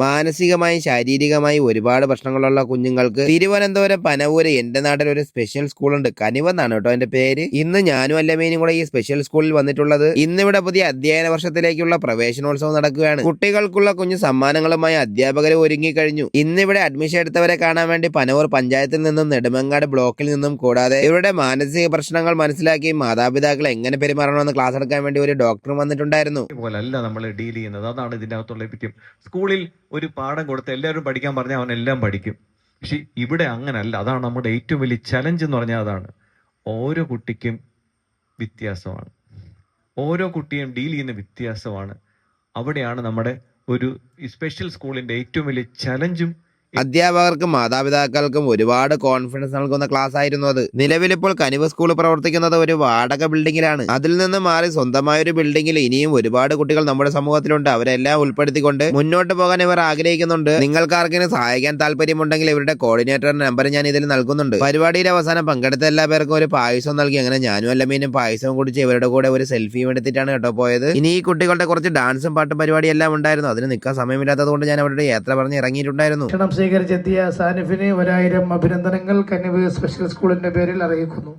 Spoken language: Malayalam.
മാനസികമായും ശാരീരികമായും ഒരുപാട് പ്രശ്നങ്ങളുള്ള കുഞ്ഞുങ്ങൾക്ക് തിരുവനന്തപുരം പനവൂര് എന്റെ നാട്ടിൽ ഒരു സ്പെഷ്യൽ സ്കൂളുണ്ട്. കനിവെന്നാണ് കേട്ടോ എന്റെ പേര്. ഇന്ന് ഞാനും അല്ലമേനും കൂടെ ഈ സ്പെഷ്യൽ സ്കൂളിൽ വന്നിട്ടുള്ളത്. ഇന്നിവിടെ പുതിയ അധ്യയന വർഷത്തിലേക്കുള്ള പ്രവേശനോത്സവം നടക്കുകയാണ്. കുട്ടികൾക്കുള്ള കുഞ്ഞു സമ്മാനങ്ങളുമായി അധ്യാപകരെ ഒരുങ്ങിക്കഴിഞ്ഞു. ഇന്നിവിടെ അഡ്മിഷൻ എടുത്തവരെ കാണാൻ വേണ്ടി പനവൂർ പഞ്ചായത്തിൽ നിന്നും നെടുമങ്ങാട് ബ്ലോക്കിൽ നിന്നും കൂടാതെ ഇവരുടെ മാനസിക പ്രശ്നങ്ങൾ മനസ്സിലാക്കി മാതാപിതാക്കൾ എങ്ങനെ പെരുമാറണമെന്ന് ക്ലാസ് എടുക്കാൻ വേണ്ടി ഒരു ഡോക്ടർ വന്നിട്ടുണ്ടായിരുന്നു. പോലല്ല നമ്മൾ ഡീൽ ചെയ്യുന്നത്. അതാണ് ഇതിന്റെ അകത്തുള്ള പറ്റും. സ്കൂളിൽ ഒരു പാഠം കൊടുത്ത് എല്ലാവരും പഠിക്കാൻ പറഞ്ഞാൽ അവൻ എല്ലാം പഠിക്കും. പക്ഷെ ഇവിടെ അങ്ങനല്ല. അതാണ് നമ്മുടെ ഏറ്റവും വലിയ ചലഞ്ച് എന്ന് പറഞ്ഞാൽ അതാണ്. ഓരോ കുട്ടിക്കും വ്യത്യാസമാണ്. ഓരോ കുട്ടിയും ഡീൽ ചെയ്യുന്ന വ്യത്യാസമാണ്. അവിടെയാണ് നമ്മുടെ ഒരു സ്പെഷ്യൽ സ്കൂളിന്റെ ഏറ്റവും വലിയ ചലഞ്ചും. അധ്യാപകർക്കും മാതാപിതാക്കൾക്കും ഒരുപാട് കോൺഫിഡൻസ് നൽകുന്ന ക്ലാസ് ആയിരുന്നു അത്. നിലവിലിപ്പോൾ കനിവ് സ്കൂൾ പ്രവർത്തിക്കുന്നത് ഒരു വാടക ബിൽഡിങ്ങിലാണ്. അതിൽ നിന്ന് മാറി സ്വന്തമായ ഒരു ബിൽഡിങ്ങിൽ ഇനിയും ഒരുപാട് കുട്ടികൾ നമ്മുടെ സമൂഹത്തിലുണ്ട്. അവരെല്ലാം ഉൾപ്പെടുത്തിക്കൊണ്ട് മുന്നോട്ട് പോകാൻ ഇവർ ആഗ്രഹിക്കുന്നുണ്ട്. നിങ്ങൾക്ക് ആർക്കെങ്കിലും സഹായിക്കാൻ താല്പര്യമുണ്ടെങ്കിൽ ഇവരുടെ കോർഡിനേറ്ററുടെ നമ്പർ ഞാൻ ഇതിൽ നൽകുന്നുണ്ട്. പരിപാടിയുടെ അവസാനം പങ്കെടുത്ത എല്ലാ പേർക്കും ഒരു പായസം നൽകി. അങ്ങനെ ഞാനും അല്ലമീനും പായസവും കുടിച്ച് ഇവരുടെ കൂടെ ഒരു സെൽഫിയും എടുത്തിട്ടാണ് കേട്ടോ പോയത്. ഇനി ഈ കുട്ടികളുടെ കുറച്ച് ഡാൻസും പാട്ടും പരിപാടിയെല്ലാം ഉണ്ടായിരുന്നു. അതിന് നിൽക്കാൻ സമയമില്ലാത്തത് കൊണ്ട് ഞാൻ അവരുടെ യാത്ര പറഞ്ഞ് ഇറങ്ങിയിട്ടുണ്ടായിരുന്നു. സ്വീകരിച്ചെത്തിയ സാനിഫിന് 1000 അഭിനന്ദനങ്ങൾ കനിവ് സ്പെഷ്യൽ സ്കൂളിന്റെ പേരിൽ അറിയിക്കുന്നു.